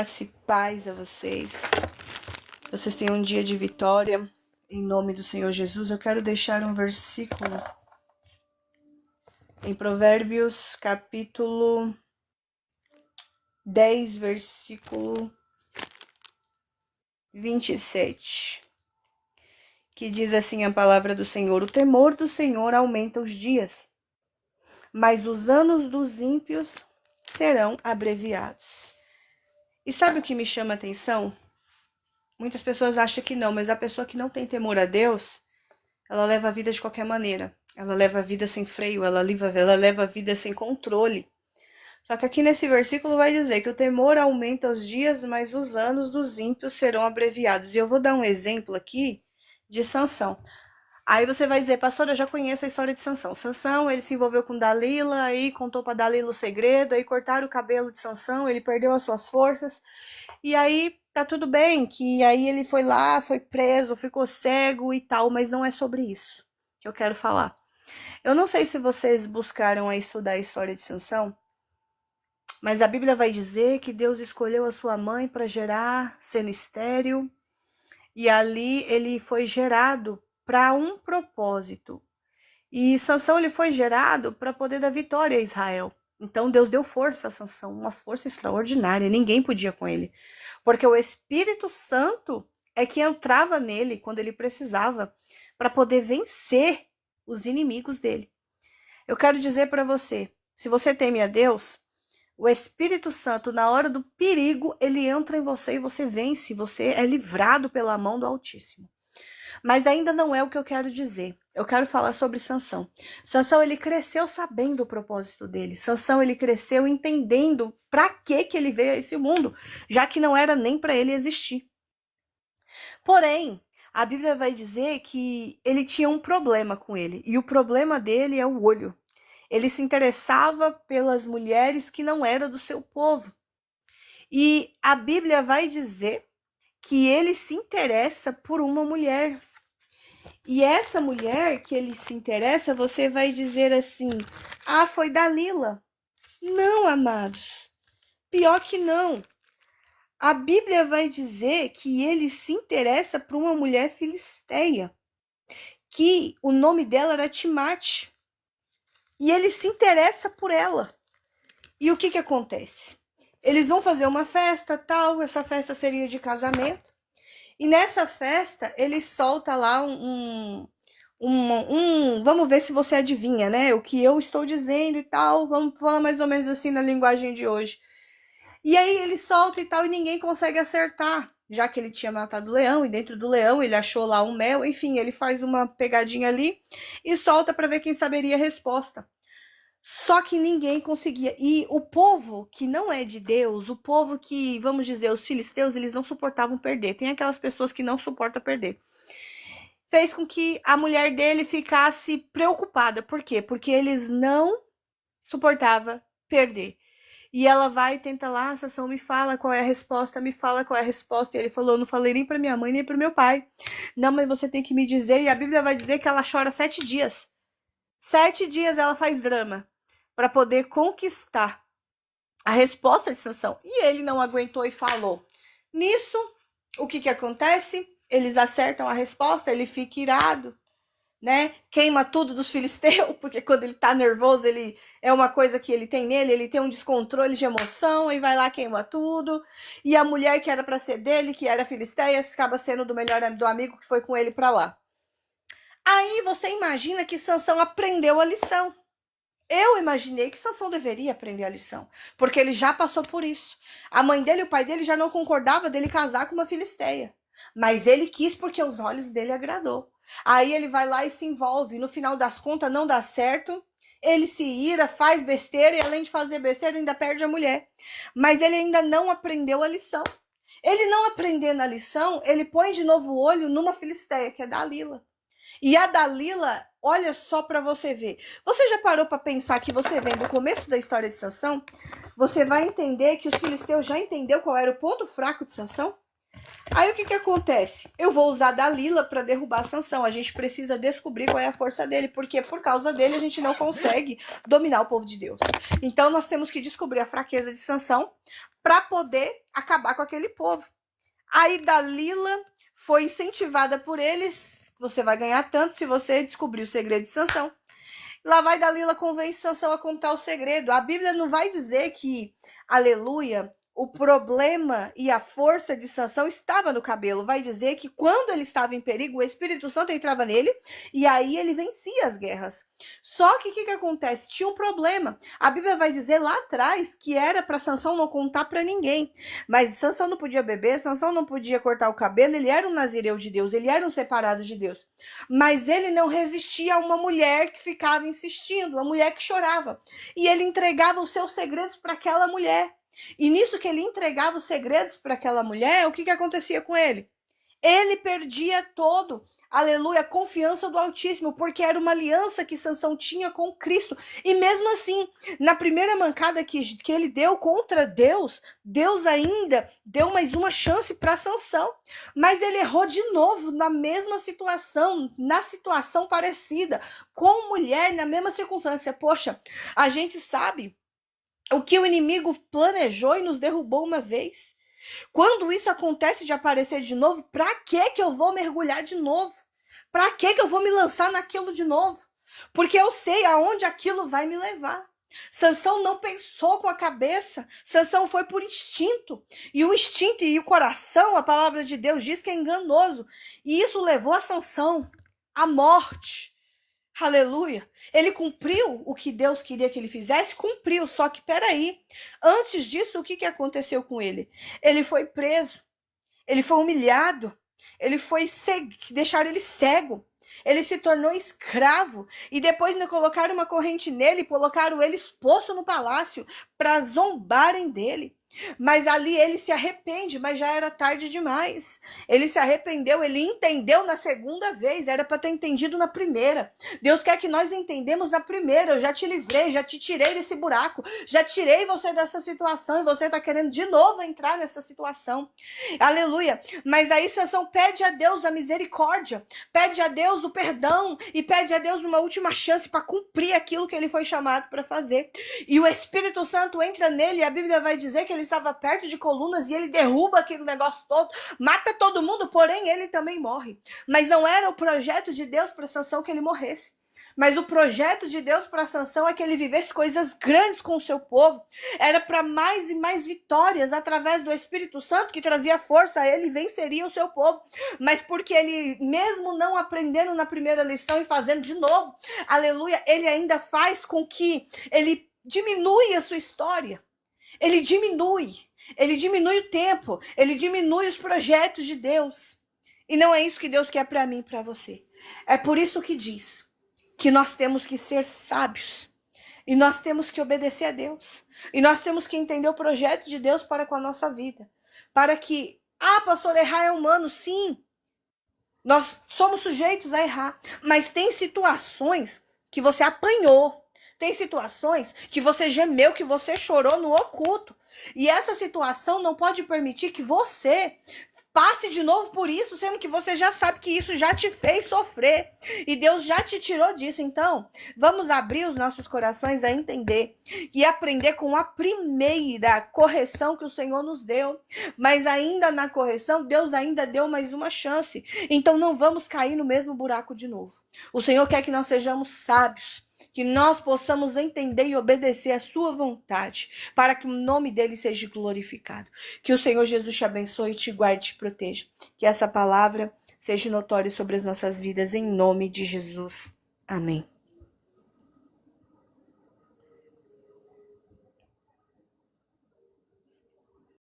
Graça e paz a vocês. Vocês tenham um dia de vitória. Em nome do Senhor Jesus, eu quero deixar um versículo em Provérbios, capítulo 10, versículo 27, que diz assim a palavra do Senhor: o temor do Senhor aumenta os dias, mas os anos dos ímpios serão abreviados. E sabe o que me chama a atenção? Muitas pessoas acham que não, mas a pessoa que não tem temor a Deus, ela leva a vida de qualquer maneira. Ela leva a vida sem freio, ela leva a vida sem controle. Só que aqui nesse versículo vai dizer que o temor aumenta os dias, mas os anos dos ímpios serão abreviados. E eu vou dar um exemplo aqui de Sansão. Aí você vai dizer, pastora, eu já conheço a história de Sansão. Sansão, ele se envolveu com Dalila, aí contou para Dalila o segredo, aí cortaram o cabelo de Sansão, ele perdeu as suas forças. E aí tá tudo bem, que aí ele foi lá, foi preso, ficou cego e tal, mas não é sobre isso que eu quero falar. Eu não sei se vocês buscaram a estudar a história de Sansão, mas a Bíblia vai dizer que Deus escolheu a sua mãe para gerar, sendo estéril, e ali ele foi gerado para um propósito. E Sansão ele foi gerado para poder dar vitória a Israel. Então Deus deu força a Sansão, uma força extraordinária, ninguém podia com ele. Porque o Espírito Santo é que entrava nele quando ele precisava para poder vencer os inimigos dele. Eu quero dizer para você, se você teme a Deus, o Espírito Santo, na hora do perigo, ele entra em você e você vence, você é livrado pela mão do Altíssimo. Mas ainda não é o que eu quero dizer. Eu quero falar sobre Sansão. Sansão, ele cresceu sabendo o propósito dele. Sansão, ele cresceu entendendo para que ele veio a esse mundo, já que não era nem para ele existir. Porém, a Bíblia vai dizer que ele tinha um problema com ele, e o problema dele é o olho. Ele se interessava pelas mulheres que não eram do seu povo. E a Bíblia vai dizer que ele se interessa por uma mulher. E essa mulher que ele se interessa, você vai dizer assim, ah, foi Dalila. Não, amados, pior que não. A Bíblia vai dizer que ele se interessa por uma mulher filisteia, que o nome dela era Timate. E ele se interessa por ela. E o que acontece? Eles vão fazer uma festa, tal, essa festa seria de casamento. E nessa festa, ele solta lá vamos ver se você adivinha, né? O que eu estou dizendo e tal. Vamos falar mais ou menos assim na linguagem de hoje. E aí ele solta e tal, e ninguém consegue acertar. Já que ele tinha matado o leão, e dentro do leão ele achou lá um mel. Enfim, ele faz uma pegadinha ali e solta para ver quem saberia a resposta. Só que ninguém conseguia. E o povo que não é de Deus, o povo que, vamos dizer, os filisteus, eles não suportavam perder. Tem aquelas pessoas que não suportam perder. Fez com que a mulher dele ficasse preocupada. Por quê? Porque eles não suportavam perder. E ela vai e tenta lá, Sansão, me fala qual é a resposta, me fala qual é a resposta. E ele falou, não falei nem para minha mãe, nem para meu pai. Não, mas você tem que me dizer. E a Bíblia vai dizer que ela chora 7 dias. 7 dias ela faz drama para poder conquistar a resposta de Sansão. E ele não aguentou e falou. Nisso, o que acontece? Eles acertam a resposta, ele fica irado, né? Queima tudo dos filisteus, porque quando ele tá nervoso, ele é uma coisa que ele tem nele, ele tem um descontrole de emoção, e vai lá, queima tudo. E a mulher que era para ser dele, que era filisteia, acaba sendo do melhor do amigo que foi com ele para lá. Aí você imagina que Sansão aprendeu a lição. Eu imaginei que Sansão deveria aprender a lição, porque ele já passou por isso. A mãe dele e o pai dele já não concordavam dele casar com uma filisteia, mas ele quis porque os olhos dele agradou. Aí ele vai lá e se envolve, no final das contas não dá certo, ele se ira, faz besteira e além de fazer besteira ainda perde a mulher. Mas ele ainda não aprendeu a lição. Ele não aprendendo a lição, ele põe de novo o olho numa filisteia, que é Dalila. E a Dalila, olha só para você ver. Você já parou para pensar que você vem do começo da história de Sansão? Você vai entender que os filisteus já entendeu qual era o ponto fraco de Sansão? Aí o que acontece? Eu vou usar Dalila para derrubar Sansão. A gente precisa descobrir qual é a força dele, porque por causa dele a gente não consegue dominar o povo de Deus. Então nós temos que descobrir a fraqueza de Sansão para poder acabar com aquele povo. Aí Dalila foi incentivada por eles. Você vai ganhar tanto se você descobrir o segredo de Sansão. Lá vai Dalila convence Sansão a contar o segredo. A Bíblia não vai dizer que, aleluia, o problema e a força de Sansão estava no cabelo. Vai dizer que quando ele estava em perigo, o Espírito Santo entrava nele e aí ele vencia as guerras. Só que o que acontece? Tinha um problema. A Bíblia vai dizer lá atrás que era para Sansão não contar para ninguém. Mas Sansão não podia beber, Sansão não podia cortar o cabelo, ele era um nazireu de Deus, ele era um separado de Deus. Mas ele não resistia a uma mulher que ficava insistindo, uma mulher que chorava. E ele entregava os seus segredos para aquela mulher. E nisso que ele entregava os segredos para aquela mulher, o que acontecia com ele? Ele perdia todo, aleluia, a confiança do Altíssimo, porque era uma aliança que Sansão tinha com Cristo. E mesmo assim, na primeira mancada que ele deu contra Deus, Deus ainda deu mais uma chance para Sansão. Mas ele errou de novo na mesma situação, na situação parecida, com mulher, na mesma circunstância. Poxa, a gente sabe o que o inimigo planejou e nos derrubou uma vez. Quando isso acontece de aparecer de novo, pra que eu vou mergulhar de novo? Pra que eu vou me lançar naquilo de novo? Porque eu sei aonde aquilo vai me levar. Sansão não pensou com a cabeça, Sansão foi por instinto. E o instinto e o coração, a palavra de Deus diz que é enganoso. E isso levou a Sansão à morte. Aleluia. Ele cumpriu o que Deus queria que ele fizesse? Cumpriu. Só que, peraí. Antes disso, o que aconteceu com ele? Ele foi preso. Ele foi humilhado. Ele foi deixaram ele cego. Ele se tornou escravo. E depois colocaram uma corrente nele e colocaram ele exposto no palácio para zombarem dele. Mas ali ele se arrepende, mas já era tarde demais. Ele se arrependeu, ele entendeu na segunda vez, era para ter entendido na primeira. Deus quer que nós entendemos na primeira. Eu já te livrei, já te tirei desse buraco, já tirei você dessa situação e você está querendo de novo entrar nessa situação. Aleluia. Mas aí Sansão pede a Deus a misericórdia, pede a Deus o perdão e pede a Deus uma última chance para cumprir aquilo que ele foi chamado para fazer. E o Espírito Santo entra nele e a Bíblia vai dizer que ele estava perto de colunas e ele derruba aquele negócio todo, mata todo mundo, porém ele também morre. Mas não era o projeto de Deus para Sansão que ele morresse. Mas o projeto de Deus para Sansão é que ele vivesse coisas grandes com o seu povo. Era para mais e mais vitórias através do Espírito Santo que trazia força a ele e venceria o seu povo. Mas porque ele, mesmo não aprendendo na primeira lição e fazendo de novo, aleluia, ele ainda faz com que ele diminua a sua história. Ele diminui o tempo, ele diminui os projetos de Deus. E não é isso que Deus quer para mim e para você. É por isso que diz que nós temos que ser sábios. E nós temos que obedecer a Deus. E nós temos que entender o projeto de Deus para com a nossa vida. Para que, pastor, errar é humano, sim. Nós somos sujeitos a errar. Mas tem situações que você apanhou. Tem situações que você gemeu, que você chorou no oculto. E essa situação não pode permitir que você passe de novo por isso, sendo que você já sabe que isso já te fez sofrer. E Deus já te tirou disso. Então, vamos abrir os nossos corações a entender e aprender com a primeira correção que o Senhor nos deu. Mas ainda na correção, Deus ainda deu mais uma chance. Então, não vamos cair no mesmo buraco de novo. O Senhor quer que nós sejamos sábios, que nós possamos entender e obedecer a sua vontade, para que o nome dele seja glorificado. Que o Senhor Jesus te abençoe, te guarde e te proteja. Que essa palavra seja notória sobre as nossas vidas, em nome de Jesus. Amém.